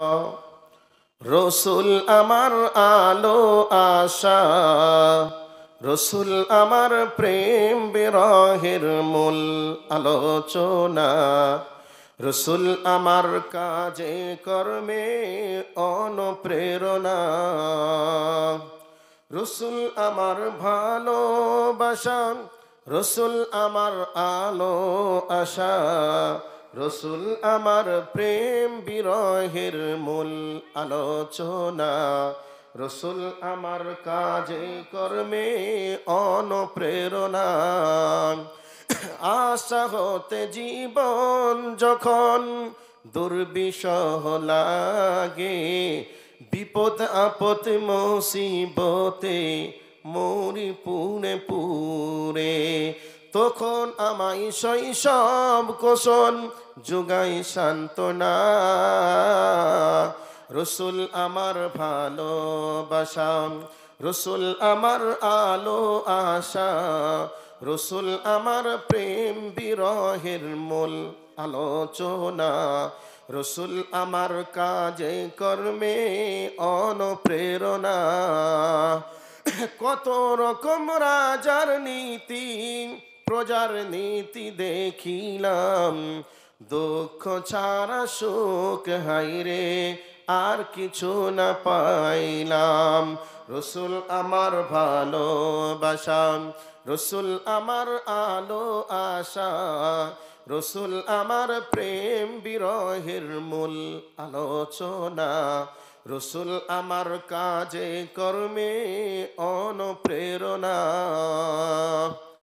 রসুল আমার আলো আশা, রসুল আমার প্রেম বিরহের মূল আলোচনা, রসুল আমার কাজে কর্মে অনুপ্রেরণা, রসুল আমার ভালোবাসা, রসুল আমার আলো আশা, রসুল আমার প্রেম বিরহের মূল আলোচনা, রসুল আমার কাজে কর্মে অনুপ্রেরণা। আশা হতে জীবন যখন দুর্বিষহ লাগে, বিপদ আপদ মুসিবতে মরি পুনে পুরে, তখন আমায় শৈশব কোশন যোগাই সান্ত্বনা। রসুল আমার ভালোবাসা, রসুল আমার আলো আশা, রসুল আমার প্রেম বিরহের মূল আলোচনা, রসুল আমার কাজে কর্মে অনুপ্রেরণা। কত রকম রাজার নীতি প্রজার নীতি দেখিলাম, দুঃখ ছাড়া সুখ হাইরে আর কিছু না পাইলাম। রসুল আমার ভালোবাসা, রসুল আমার আলো আশা, রসুল আমার প্রেম বিরহের মূল আলোচনা, রসুল আমার কাজে কর্মে অনুপ্রেরণা।